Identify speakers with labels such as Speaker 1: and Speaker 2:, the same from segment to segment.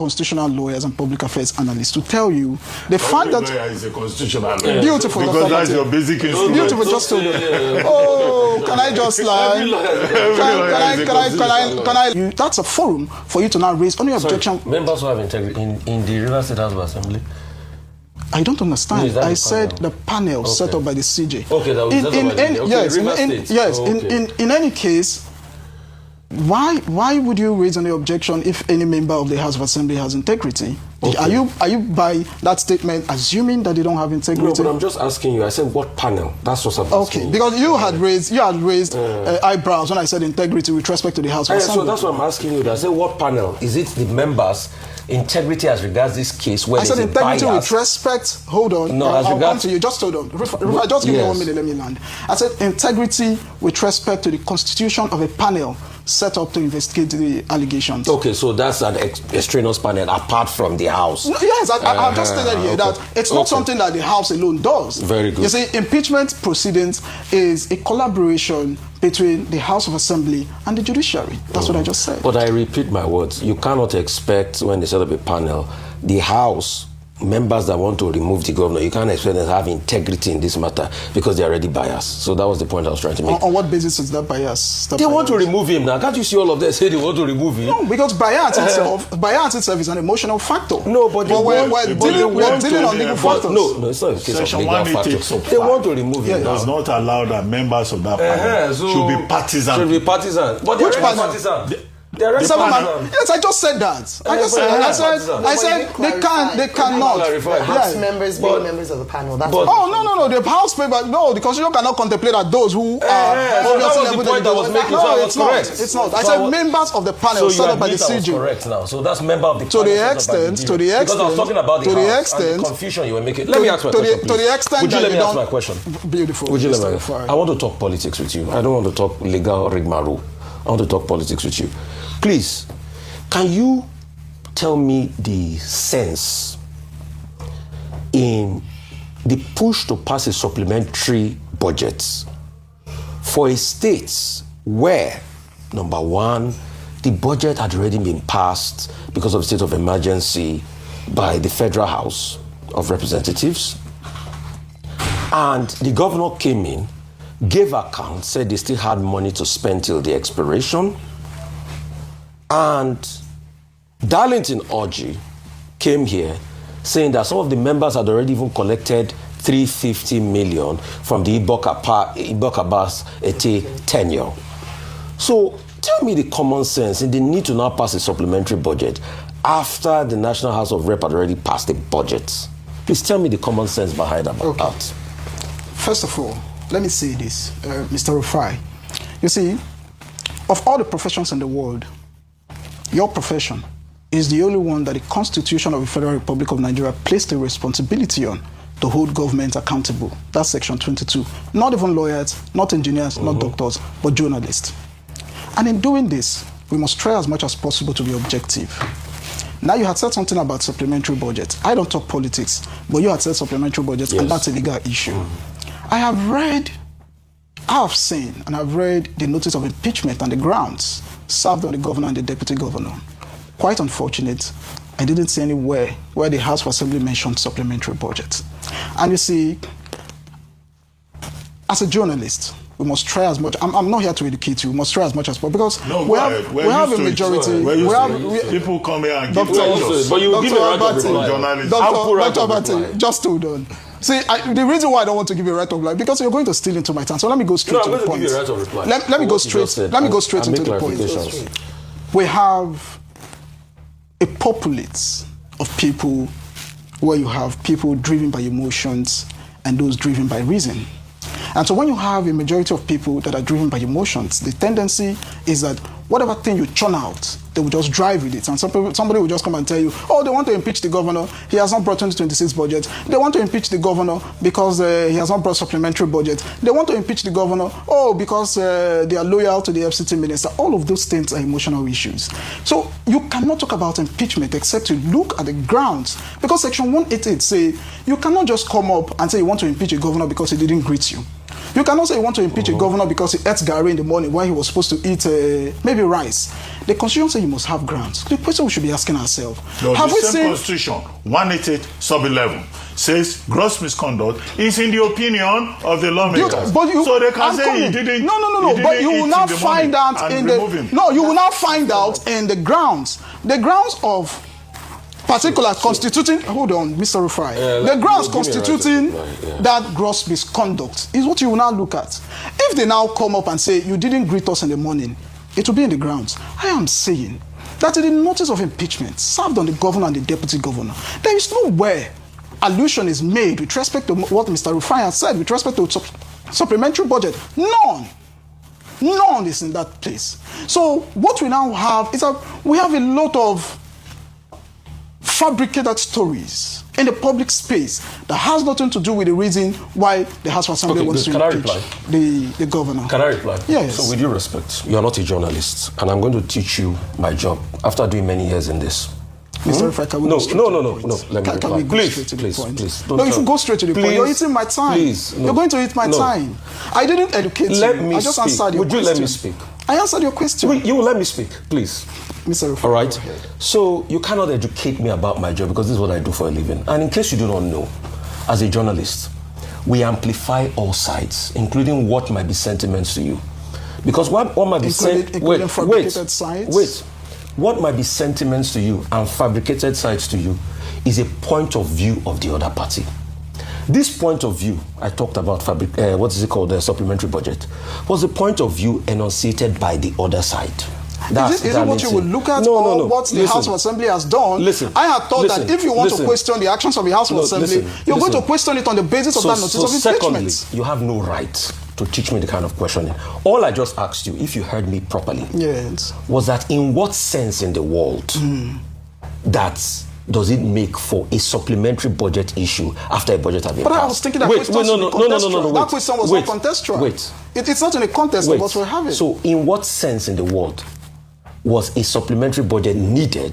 Speaker 1: constitutional lawyers and public affairs analysts to tell you the fact that
Speaker 2: lawyer is a constitutional lawyer.
Speaker 1: Beautiful,
Speaker 2: because that's your basic instrument.
Speaker 1: Beautiful, just told oh, can I just lie? Can I? That's a forum for you to now raise only objection.
Speaker 3: Sorry, members who have integrity in the River State House of Assembly.
Speaker 1: I don't understand.
Speaker 3: No,
Speaker 1: I said the panel set up by the CJ.
Speaker 3: Okay, that was set up by the
Speaker 1: yes, in any case, why would you raise any objection if any member of the House of Assembly has integrity? Okay. Are you by that statement assuming that they don't have integrity?
Speaker 3: No, but I'm just asking you. I said what panel? That's what I'm asking.
Speaker 1: Okay, because you had raised eyebrows when I said integrity with respect to the House of Assembly.
Speaker 3: So that's what I'm asking you. I said what panel? Is it the members' integrity as regards this case? Where I said
Speaker 1: integrity with respect. Hold on. No, I'll come to you. Just hold on. Rufai, just give me 1 minute. Let me land. I said integrity with respect to the constitution of a panel set up to investigate the allegations.
Speaker 3: Okay, so that's an extraneous panel apart from the House.
Speaker 1: No, yes, I've just stated here that it's not something that the House alone does.
Speaker 3: Very good.
Speaker 1: You see, impeachment proceedings is a collaboration between the House of Assembly and the judiciary. That's what I just said.
Speaker 3: But I repeat my words. You cannot expect, when they set up a panel, the House members that want to remove the governor, you can't expect them to have integrity in this matter because they're already biased. So that was the point I was trying to make.
Speaker 1: On what basis is that bias?
Speaker 3: They want to remove him now. Can't you see all of them say they want to remove him?
Speaker 1: No, because bias itself is an emotional factor.
Speaker 3: No, but
Speaker 1: we're dealing on legal factors.
Speaker 3: No, it's not a case of legal factors. They want to remove him.
Speaker 2: It does not allow that members of that panel should be partisan.
Speaker 3: Should be partisan. But they're partisan.
Speaker 1: Yes, I just said that. I said they cannot.
Speaker 4: House members being members of the panel. That's
Speaker 1: no. The House members, no, the Constitution cannot contemplate that those who are
Speaker 3: obviously the point I was making.
Speaker 1: No, it's not. I said members of the panel set up by the CJ.
Speaker 3: Correct now. So that's member of the panel.
Speaker 1: To the extent,
Speaker 3: because I was talking about the House and the confusion you were making. Let me ask my question.
Speaker 1: To the extent,
Speaker 3: would you let me ask my question?
Speaker 1: Beautiful.
Speaker 3: Would you let me? I want to talk politics with you. I don't want to talk legal rigmarole. I want to talk politics with you. Please, can you tell me the sense in the push to pass a supplementary budget for a state where, number one, the budget had already been passed because of state of emergency by the Federal House of Representatives, and the governor came in, gave account, said they still had money to spend till the expiration, and Darlington Orji came here saying that some of the members had already even collected 350 million from the Ibok-Abbas Ete tenure. So tell me the common sense in the need to now pass a supplementary budget after the National House of Rep had already passed a budget. Please tell me the common sense behind that.
Speaker 1: First of all, let me say this, Mr. Rufai. You see, of all the professions in the world, your profession is the only one that the Constitution of the Federal Republic of Nigeria placed a responsibility on to hold government accountable. That's Section 22. Not even lawyers, not engineers, not doctors, but journalists. And in doing this, we must try as much as possible to be objective. Now, you had said something about supplementary budget. I don't talk politics, but you had said supplementary budget, and that's a legal issue. I have seen and I've read the notice of impeachment and the grounds served on the governor and the deputy governor. Quite unfortunate, I didn't see anywhere where the House of Assembly mentioned supplementary budget. And you see, as a journalist, we must try as much. I'm not here to educate you. We must try as much as possible because we have a majority.
Speaker 2: People come here and give
Speaker 3: lectures. But you give a right of reply.
Speaker 1: Dr. Abati, just hold on. See, the reason why I don't want to give you a right of reply because you're going to steal into my time. So let me go straight to the point.
Speaker 3: Give you a right of reply.
Speaker 1: Let me go straight into the point. We have a populace of people where you have people driven by emotions and those driven by reason. And so when you have a majority of people that are driven by emotions, the tendency is that whatever thing you churn out, they will just drive with it. And somebody will just come and tell you, oh, they want to impeach the governor. He has not brought 2026 budget. They want to impeach the governor because he has not brought supplementary budget. They want to impeach the governor, because they are loyal to the FCT minister. All of those things are emotional issues. So you cannot talk about impeachment except to look at the grounds. Because Section 188 says you cannot just come up and say you want to impeach a governor because he didn't greet you. You cannot say you want to impeach a governor because he ate garri in the morning while he was supposed to eat maybe rice. The Constitution says you must have grounds. The question we should be asking ourselves: have we seen
Speaker 2: Constitution 188 sub 11 says gross misconduct is in the opinion of the lawmakers. So they can say he didn't.
Speaker 1: No. But you will now find out in the you will now find out in the grounds. The grounds of particular constituting, hold on, Mr. Rufai. The grounds constituting that gross misconduct is what you will now look at. If they now come up and say, you didn't greet us in the morning, it will be in the grounds. I am saying that in the notice of impeachment served on the governor and the deputy governor, there is nowhere allusion is made with respect to what Mr. Rufai has said with respect to supplementary budget. None is in that place. So what we now have is we have a lot of fabricated stories in the public space that has nothing to do with the reason why the House of Assembly wants to impeach the governor.
Speaker 3: Can I reply?
Speaker 1: Yes.
Speaker 3: So with due respect, you are not a journalist, and I'm going to teach you my job after doing many years in this.
Speaker 1: Mr. Rufai, can we go straight to the point?
Speaker 3: Let me reply.
Speaker 1: Can we go straight to the point?
Speaker 3: Please.
Speaker 1: No, if you go straight to the point, you're eating my time.
Speaker 3: Please. No.
Speaker 1: You're going to eat my time. I didn't educate you. I just answered your question.
Speaker 3: Would you let me speak?
Speaker 1: I answered your question.
Speaker 3: You will let me speak, please.
Speaker 1: Mr. Rufai,
Speaker 3: all right. So you cannot educate me about my job because this is what I do for a living. And in case you do not know, as a journalist, we amplify all sides, including what might be sentiments to you. Because what might be what might be sentiments to you and fabricated sides to you is a point of view of the other party. This point of view I talked about, the supplementary budget, was a point of view enunciated by the other side.
Speaker 1: Is it what you will look at what the House of Assembly has done? I had thought that if you want to question the actions of the House of Assembly, you're going to question it on the basis of that notice of impeachment.
Speaker 3: Secondly, you have no right to teach me the kind of questioning. All I just asked you, if you heard me properly, was that in what sense in the world that does it make for a supplementary budget issue after a budget has been passed?
Speaker 1: But I was thinking that question was contextual. That question was not contextual. It's not in the context of what we're having.
Speaker 3: So in what sense in the world was a supplementary budget needed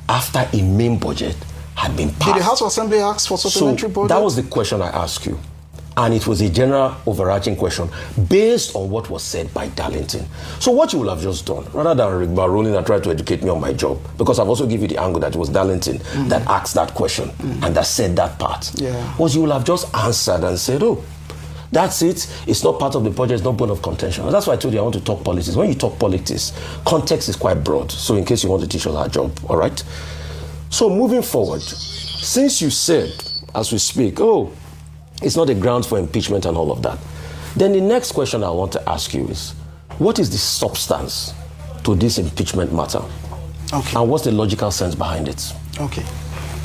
Speaker 3: after a main budget had been passed?
Speaker 1: Did the House of Assembly ask for supplementary budget?
Speaker 3: That was the question I asked you. And it was a general overarching question based on what was said by Darlington. So what you will have just done, rather than Rigba rolling and try to educate me on my job, because I've also given you the angle that it was Darlington that asked that question and that said that part, was you will have just answered and said, oh, that's it. It's not part of the budget. It's not bone of contention. And that's why I told you I want to talk politics. When you talk politics, context is quite broad. So in case you want to teach us our job, all right? So moving forward, since you said, as we speak, oh, it's not a ground for impeachment and all of that, then the next question I want to ask you is, what is the substance to this impeachment matter? Okay. And what's the logical sense behind it?
Speaker 1: Okay.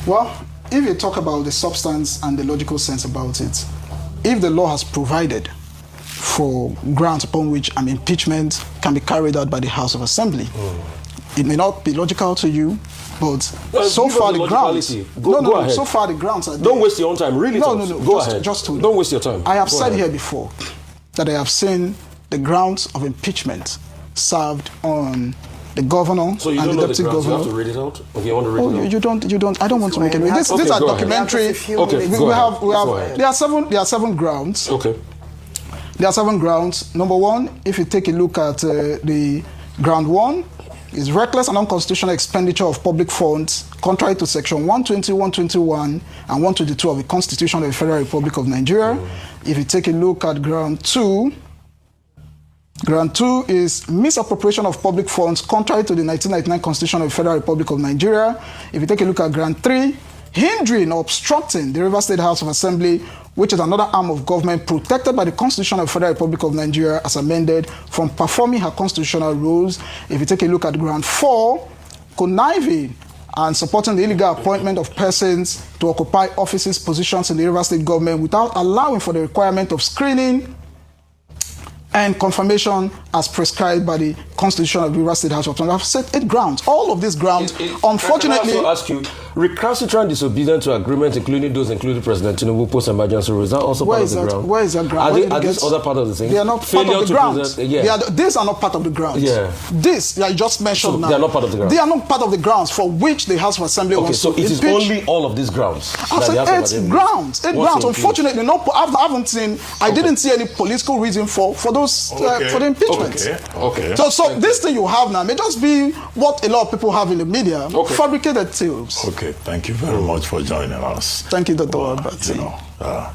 Speaker 1: Well, if you talk about the substance and the logical sense about it, if the law has provided for grounds upon which an impeachment can be carried out by the House of Assembly, it may not be logical to you, but so far the grounds...
Speaker 3: Go ahead.
Speaker 1: So far the grounds are there.
Speaker 3: Don't waste your own time. Really,
Speaker 1: No.
Speaker 3: Go ahead. Don't waste your time.
Speaker 1: I have said here before that I have seen the grounds of impeachment served on the governor and the deputy governor.
Speaker 3: You have to read it out? Okay, you want to read it out?
Speaker 1: You don't. I don't want to make it. These are documentary.
Speaker 3: Okay,
Speaker 1: there are seven grounds.
Speaker 3: Okay.
Speaker 1: There are 7 grounds. Number 1, if you take a look at the ground 1, is reckless and unconstitutional expenditure of public funds contrary to section 120, 121, and 122 of the Constitution of the Federal Republic of Nigeria. If you take a look at ground 2 is misappropriation of public funds contrary to the 1999 Constitution of the Federal Republic of Nigeria. If you take a look at ground 3, hindering or obstructing the River State House of Assembly, which is another arm of government protected by the Constitution of the Federal Republic of Nigeria as amended, from performing her constitutional roles. If you take a look at ground 4, conniving and supporting the illegal appointment of persons to occupy offices, positions in the River State government without allowing for the requirement of screening and confirmation as prescribed by the Constitution of the River State House of Assembly. I've said 8 grounds. All of these grounds, unfortunately...
Speaker 3: Can I also ask you, recalcitrant disobedience to agreement, including President Tinubu post-emergency rule, is that also part of the ground?
Speaker 1: Where is that ground?
Speaker 3: Are these other part of the thing?
Speaker 1: They are not part of the grounds. These are not part of the grounds.
Speaker 3: Yeah.
Speaker 1: This, I just mentioned now.
Speaker 3: They are not part of the grounds.
Speaker 1: They are not part of the grounds for which the House of Assembly wants to
Speaker 3: impeach. So it is only all of these grounds.
Speaker 1: I've said 8 grounds. 8 grounds. Unfortunately, I didn't see any political reason for those for the impeachment.
Speaker 3: Okay.
Speaker 1: So this thing you have now may just be what a lot of people have in the media, fabricated tales.
Speaker 2: Okay, thank you very much for joining us.
Speaker 1: Thank you, Dr. Abati.